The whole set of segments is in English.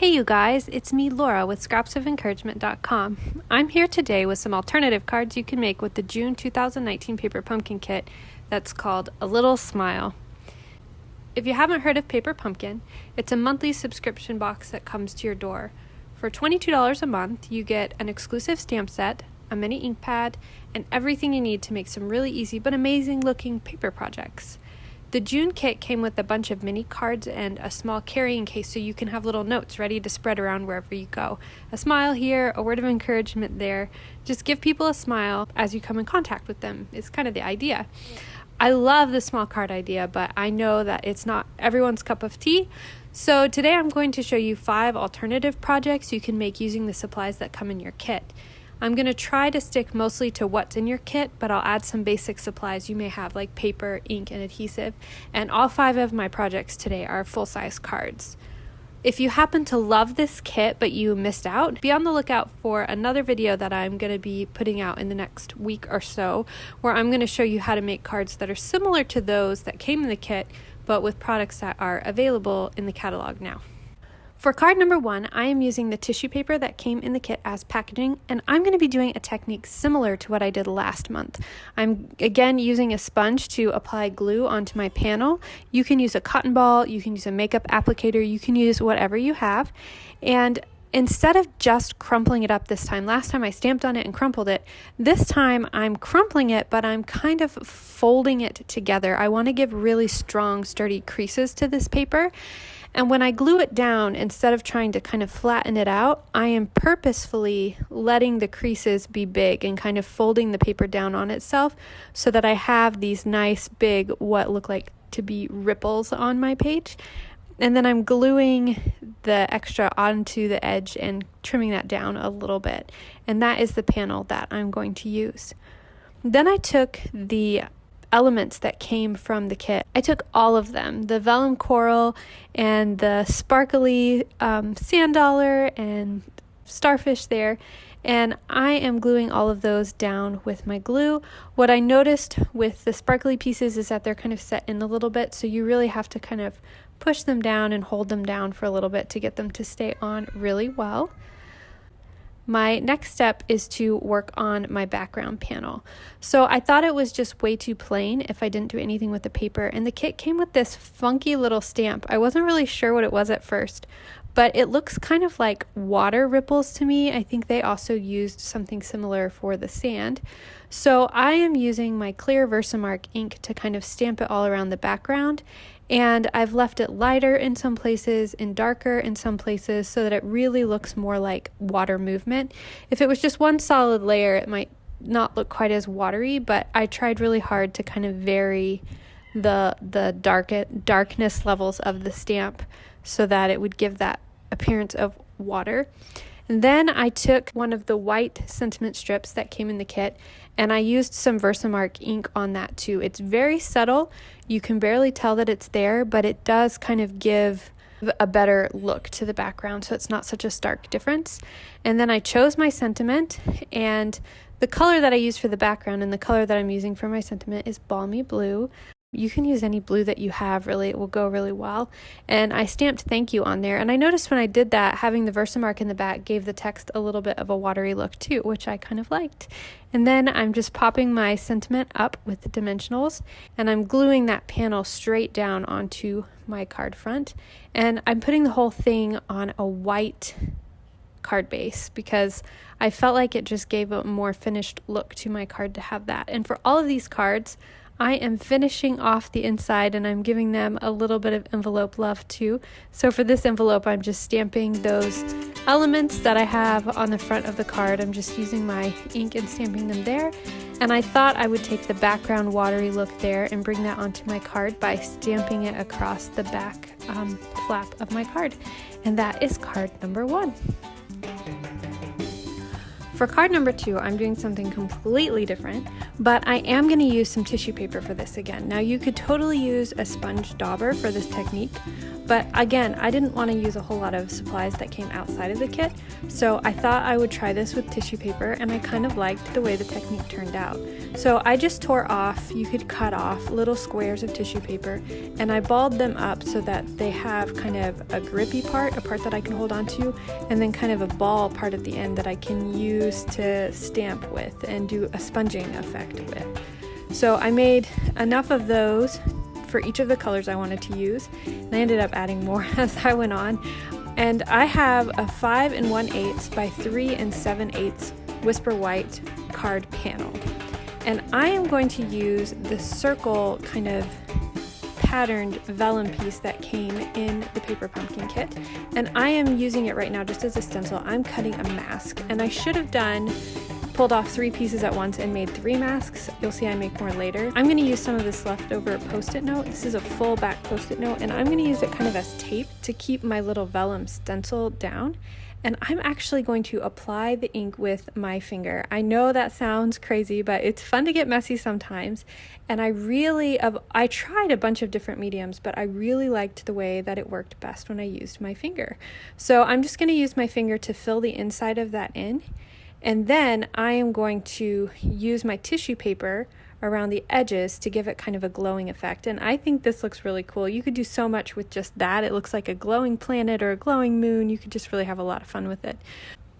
Hey you guys, it's me Laura with scrapsoфencouragement.com. I'm here today with some alternative cards you can make with the June 2019 Paper Pumpkin Kit that's called A Little Smile. If you haven't heard of Paper Pumpkin, it's a monthly subscription box that comes to your door. For $22 a month, you get an exclusive stamp set, a mini ink pad, and everything you need to make some really easy but amazing looking paper projects. The June kit came with a bunch of mini cards and a small carrying case so you can have little notes ready to spread around wherever you go. A smile here, a word of encouragement there. Just give people a smile as you come in contact with them is kind of the idea. I love the small card idea, but I know that it's not everyone's cup of tea. So today I'm going to show you 5 alternative projects you can make using the supplies that come in your kit. I'm going to try to stick mostly to what's in your kit, but I'll add some basic supplies you may have like paper, ink, and adhesive. And all 5 of my projects today are full-size cards. If you happen to love this kit but you missed out, be on the lookout for another video that I'm going to be putting out in the next week or so, where I'm going to show you how to make cards that are similar to those that came in the kit, but with products that are available in the catalog now. For card number 1, I am using the tissue paper that came in the kit as packaging, and I'm going to be doing a technique similar to what I did last month. I'm again using a sponge to apply glue onto my panel. You can use a cotton ball, you can use a makeup applicator, you can use whatever you have. And instead of just crumpling it up this time, last time I stamped on it and crumpled it, this time I'm crumpling it, but I'm kind of folding it together. I want to give really strong, sturdy creases to this paper. And when I glue it down, instead of trying to kind of flatten it out, I am purposefully letting the creases be big and kind of folding the paper down on itself so that I have these nice big, what look like to be ripples on my page. And then I'm gluing the extra onto the edge and trimming that down a little bit. And that is the panel that I'm going to use. Then I took the elements that came from the kit. I took all of them, the vellum coral and the sparkly sand dollar and starfish there, and I am gluing all of those down with my glue. What I noticed with the sparkly pieces is that they're kind of set in a little bit, so you really have to kind of push them down and hold them down for a little bit to get them to stay on really well. My next step is to work on my background panel. So I thought it was just way too plain if I didn't do anything with the paper, and the kit came with this funky little stamp. I wasn't really sure what it was at first, but it looks kind of like water ripples to me. I think they also used something similar for the sand. So I am using my clear Versamark ink to kind of stamp it all around the background, and I've left it lighter in some places and darker in some places so that it really looks more like water movement. If it was just one solid layer, it might not look quite as watery, but I tried really hard to kind of vary the darkness levels of the stamp so that it would give that appearance of water. And then I took one of the white sentiment strips that came in the kit, and I used some Versamark ink on that too. It's very subtle. You can barely tell that it's there, but it does kind of give a better look to the background, so it's not such a stark difference. And then I chose my sentiment, and the color that I used for the background and the color that I'm using for my sentiment is balmy blue. You can use any blue that you have, really, it will go really well. And I stamped thank you on there, and I noticed when I did that, having the Versamark in the back gave the text a little bit of a watery look too, which I kind of liked. And then I'm just popping my sentiment up with the dimensionals, and I'm gluing that panel straight down onto my card front. And I'm putting the whole thing on a white card base because I felt like it just gave a more finished look to my card to have that. And for all of these cards, I am finishing off the inside, and I'm giving them a little bit of envelope love too. So for this envelope, I'm just stamping those elements that I have on the front of the card. I'm just using my ink and stamping them there. And I thought I would take the background watery look there and bring that onto my card by stamping it across the back flap of my card. And that is card number 1. For card number 2, I'm doing something completely different, but I am going to use some tissue paper for this again. Now you could totally use a sponge dauber for this technique, but again, I didn't want to use a whole lot of supplies that came outside of the kit, so I thought I would try this with tissue paper, and I kind of liked the way the technique turned out. So I just tore off, you could cut off little squares of tissue paper, and I balled them up so that they have kind of a grippy part, a part that I can hold on to, and then kind of a ball part at the end that I can use to stamp with and do a sponging effect with. So I made enough of those for each of the colors I wanted to use, and I ended up adding more as I went on. And I have a 5 1/8 by 3 7/8 Whisper White card panel. And I am going to use the circle kind of patterned vellum piece that came in the paper pumpkin kit, and I am using it right now just as a stencil. I'm cutting a mask, and I should have pulled off 3 pieces at once and made 3 masks. You'll see I make more later. I'm going to use some of this leftover post-it note. This is a full back post-it note, and I'm going to use it kind of as tape to keep my little vellum stencil down. And I'm actually going to apply the ink with my finger. I know that sounds crazy, but it's fun to get messy sometimes. And I tried a bunch of different mediums, but I really liked the way that it worked best when I used my finger. So I'm just going to use my finger to fill the inside of that in. And then I am going to use my tissue paper around the edges to give it kind of a glowing effect. And I think this looks really cool. You could do so much with just that. It looks like a glowing planet or a glowing moon. You could just really have a lot of fun with it.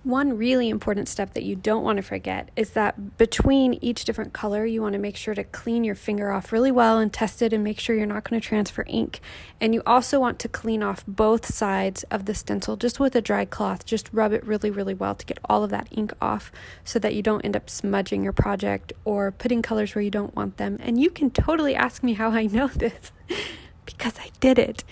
One really important step that you don't want to forget is that between each different color, you want to make sure to clean your finger off really well and test it and make sure you're not going to transfer ink. And you also want to clean off both sides of the stencil just with a dry cloth. Just rub it really, really well to get all of that ink off so that you don't end up smudging your project or putting colors where you don't want them. And you can totally ask me how I know this because I did it.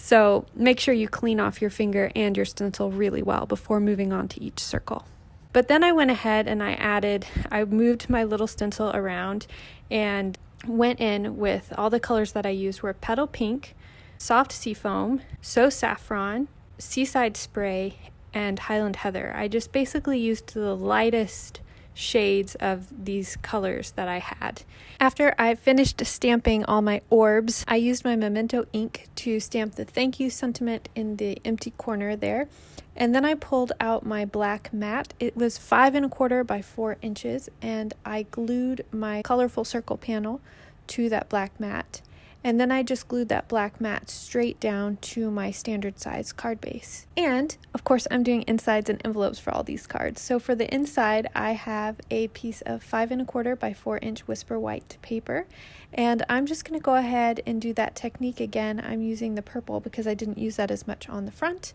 So make sure you clean off your finger and your stencil really well before moving on to each circle. But then I went ahead and I moved my little stencil around and went in with all the colors that I used were Petal Pink, Soft Seafoam, So Saffron, Seaside Spray, and Highland Heather. I just basically used the lightest shades of these colors that I had. After I finished stamping all my orbs, I used my Memento ink to stamp the thank you sentiment in the empty corner there. And then I pulled out my black mat. It was 5 1/4 by 4 inches, and I glued my colorful circle panel to that black mat. And then I just glued that black mat straight down to my standard size card base. And of course I'm doing insides and envelopes for all these cards. So for the inside, I have a piece of 5 1/4 by 4 inch Whisper White paper. And I'm just going to go ahead and do that technique again. I'm using the purple because I didn't use that as much on the front.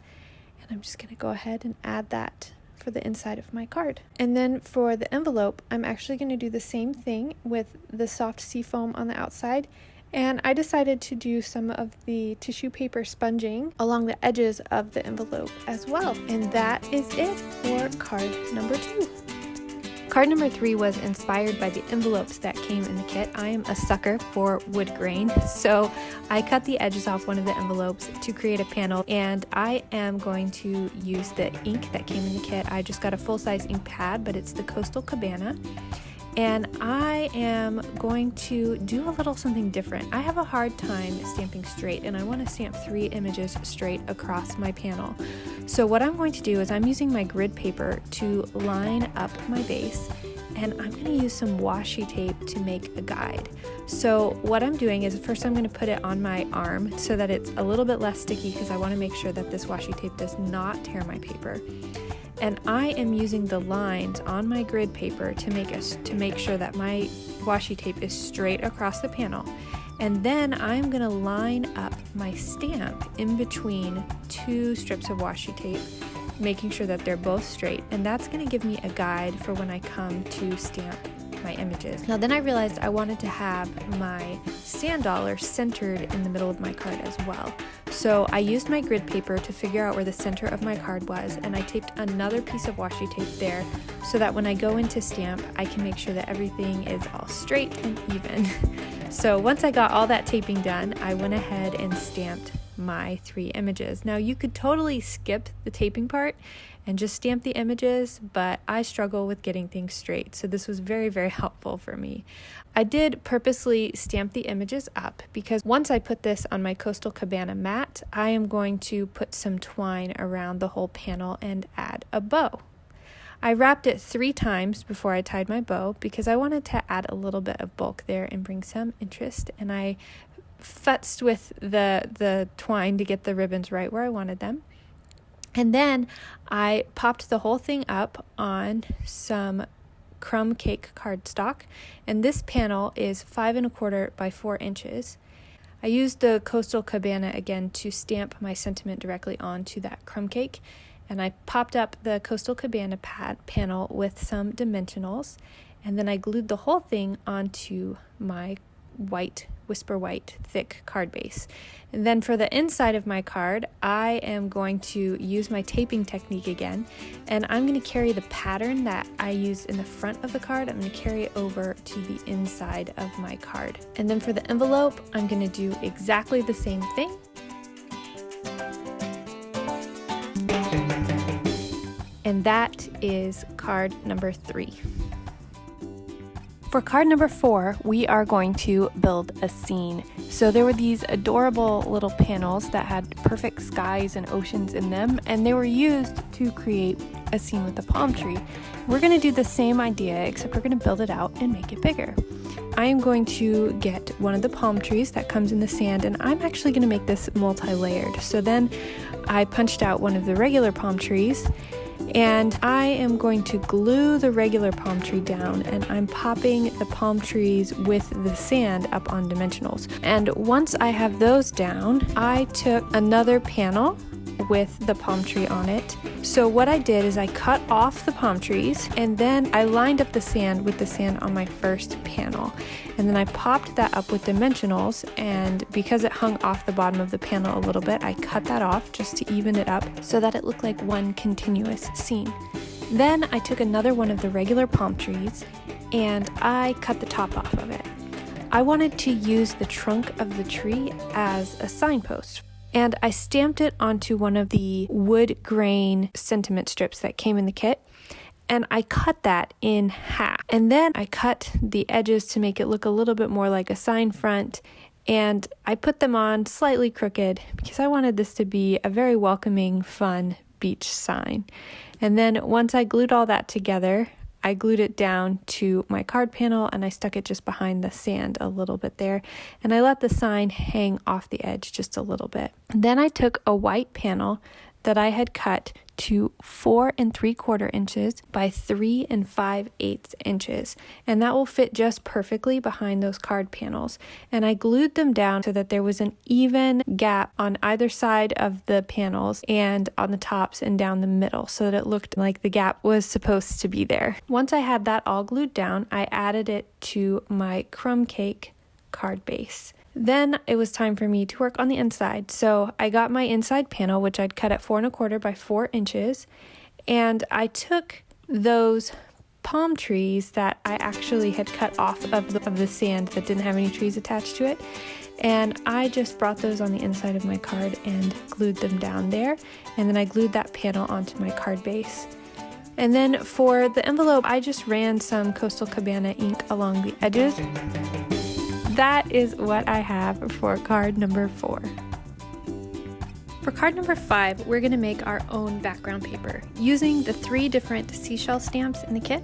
And I'm just going to go ahead and add that for the inside of my card. And then for the envelope, I'm actually going to do the same thing with the soft seafoam on the outside. And I decided to do some of the tissue paper sponging along the edges of the envelope as well. And that is it for card number 2. Card number 3 was inspired by the envelopes that came in the kit. I am a sucker for wood grain, so I cut the edges off one of the envelopes to create a panel, and I am going to use the ink that came in the kit. I just got a full-size ink pad, but it's the Coastal Cabana. And I am going to do a little something different. I have a hard time stamping straight, and I want to stamp 3 images straight across my panel. So what I'm going to do is I'm using my grid paper to line up my base, and I'm going to use some washi tape to make a guide. So what I'm doing is first I'm going to put it on my arm so that it's a little bit less sticky, because I want to make sure that this washi tape does not tear my paper. And I am using the lines on my grid paper to make sure that my washi tape is straight across the panel. And then I'm going to line up my stamp in between 2 strips of washi tape, making sure that they're both straight. And that's going to give me a guide for when I come to stamp my images. Now then I realized I wanted to have my sand dollar centered in the middle of my card as well. So I used my grid paper to figure out where the center of my card was, and I taped another piece of washi tape there so that when I go into stamp, I can make sure that everything is all straight and even. So once I got all that taping done, I went ahead and stamped my 3 images. Now you could totally skip the taping part and just stamp the images, but I struggle with getting things straight, so this was very, very helpful for me. I did purposely stamp the images up because once I put this on my Coastal Cabana mat, I am going to put some twine around the whole panel and add a bow. I wrapped it 3 times before I tied my bow because I wanted to add a little bit of bulk there and bring some interest, and I futzed with the twine to get the ribbons right where I wanted them. And then I popped the whole thing up on some crumb cake cardstock, and this panel is 5 1/4 by 4 inches. I used the Coastal Cabana again to stamp my sentiment directly onto that crumb cake, and I popped up the Coastal Cabana panel with some dimensionals, and then I glued the whole thing onto my white, whisper white, thick card base. And then for the inside of my card, I am going to use my taping technique again, and I'm going to carry the pattern that I used in the front of the card, I'm going to carry it over to the inside of my card. And then for the envelope, I'm going to do exactly the same thing. And that is card number 3. For card number 4, we are going to build a scene. So there were these adorable little panels that had perfect skies and oceans in them, and they were used to create a scene with a palm tree. We're going to do the same idea, except we're going to build it out and make it bigger. I am going to get one of the palm trees that comes in the sand, and I'm actually going to make this multi-layered. So then I punched out one of the regular palm trees, and I am going to glue the regular palm tree down, and I'm popping the palm trees with the sand up on dimensionals. And once I have those down, I took another panel with the palm tree on it. So what I did is I cut off the palm trees, and then I lined up the sand with the sand on my first panel. And then I popped that up with dimensionals, and because it hung off the bottom of the panel a little bit, I cut that off just to even it up so that it looked like one continuous scene. Then I took another one of the regular palm trees and I cut the top off of it. I wanted to use the trunk of the tree as a signpost, and I stamped it onto one of the wood grain sentiment strips that came in the kit, and I cut that in half. And then I cut the edges to make it look a little bit more like a sign front, and I put them on slightly crooked because I wanted this to be a very welcoming, fun beach sign. And then once I glued all that together, I glued it down to my card panel, and I stuck it just behind the sand a little bit there, and I let the sign hang off the edge just a little bit. Then I took a white panel that I had cut to 4 3/4 inches by 3 5/8 inches, and that will fit just perfectly behind those card panels. And I glued them down so that there was an even gap on either side of the panels and on the tops and down the middle, so that it looked like the gap was supposed to be there. Once I had that all glued down, I added it to my crumb cake card base. Then it was time for me to work on the inside. So I got my inside panel, which I'd cut at 4 1/4 by 4 inches, and I took those palm trees that I actually had cut off of the sand that didn't have any trees attached to it, and I just brought those on the inside of my card and glued them down there, and then I glued that panel onto my card base. And then for the envelope, I just ran some Coastal Cabana ink along the edges. That is what I have for card number 4. For card number 5, we're going to make our own background paper. Using the 3 different seashell stamps in the kit,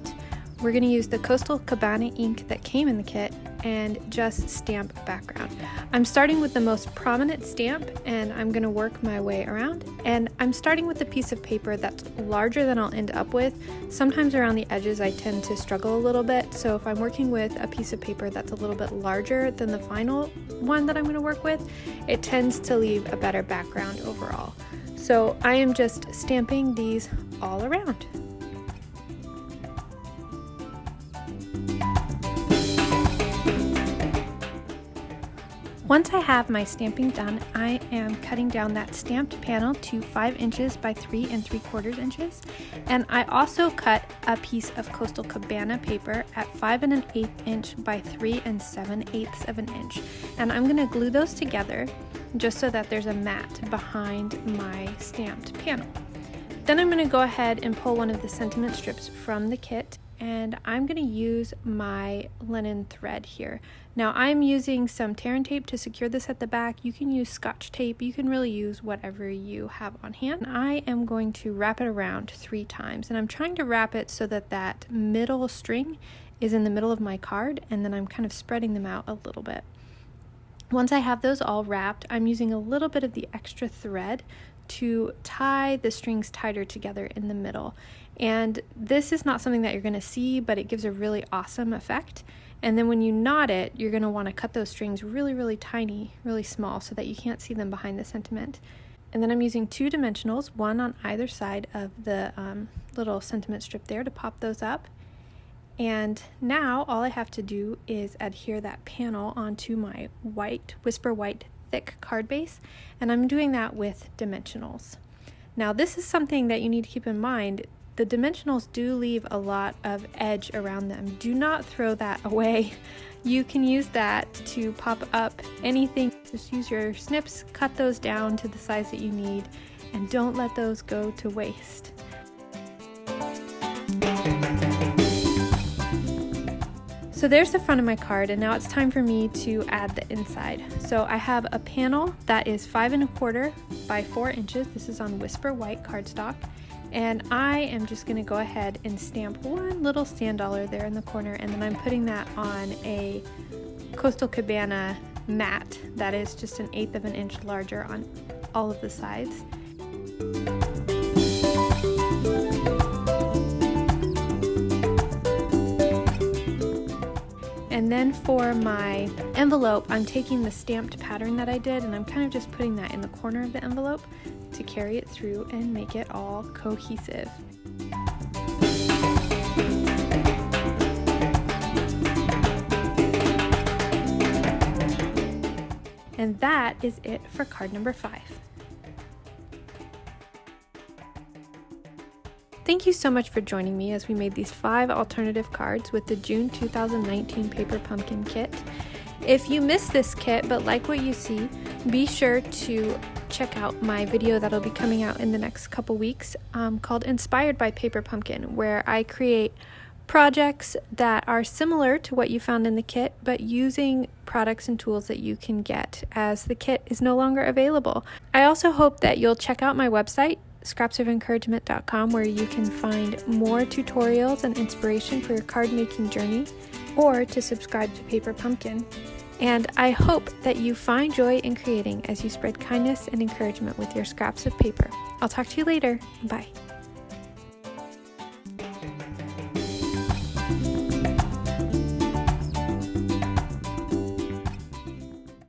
we're going to use the Coastal Cabana ink that came in the kit and just stamp a background. I'm starting with the most prominent stamp, and I'm going to work my way around. And I'm starting with a piece of paper that's larger than I'll end up with. Sometimes around the edges I tend to struggle a little bit, so if I'm working with a piece of paper that's a little bit larger than the final one that I'm going to work with, it tends to leave a better background overall. So I am just stamping these all around. Once I have my stamping done, I am cutting down that stamped panel to 5 inches by 3 3/4 inches, and I also cut a piece of Coastal Cabana paper at 5 1/8 inch by 3 7/8 of an inch, and I'm going to glue those together. just so that there's a mat behind my stamped panel. Then I'm going to go ahead and pull one of the sentiment strips from the kit, and I'm going to use my linen thread here. Now I'm using some tear and tape to secure this at the back. You can use Scotch tape, you can really use whatever you have on hand. I am going to wrap it around 3 times, and I'm trying to wrap it so that that middle string is in the middle of my card, and then I'm kind of spreading them out a little bit. Once I have those all wrapped, I'm using a little bit of the extra thread to tie the strings tighter together in the middle. And this is not something that you're going to see, but it gives a really awesome effect. And then when you knot it, you're going to want to cut those strings really, really tiny, really small, so that you can't see them behind the sentiment. And then I'm using 2 dimensionals, one on either side of the little sentiment strip there, to pop those up. And now all I have to do is adhere that panel onto my white, Whisper White thick card base, and I'm doing that with dimensionals. Now this is something that you need to keep in mind. The dimensionals do leave a lot of edge around them. Do not throw that away. You can use that to pop up anything. Just use your snips, cut those down to the size that you need, and don't let those go to waste. So there's the front of my card, and now it's time for me to add the inside. So I have a panel that is 5 1/4 by 4 inches. This is on Whisper White cardstock. And I am just going to go ahead and stamp one little sand dollar there in the corner, and then I'm putting that on a Coastal Cabana mat that is just 1/8 of an inch larger on all of the sides. And then for my envelope, I'm taking the stamped pattern that I did, and I'm kind of just putting that in the corner of the envelope to carry it through and make it all cohesive. And that is it for card number 5. Thank you so much for joining me as we made these 5 alternative cards with the June 2019 Paper Pumpkin Kit. If you missed this kit but like what you see, be sure to check out my video that'll be coming out in the next couple weeks called Inspired by Paper Pumpkin, where I create projects that are similar to what you found in the kit, but using products and tools that you can get as the kit is no longer available. I also hope that you'll check out my website, scrapsoфencouragement.com, where you can find more tutorials and inspiration for your card making journey, or to subscribe to Paper Pumpkin. And I hope that you find joy in creating as you spread kindness and encouragement with your scraps of paper. I'll talk to you later. Bye.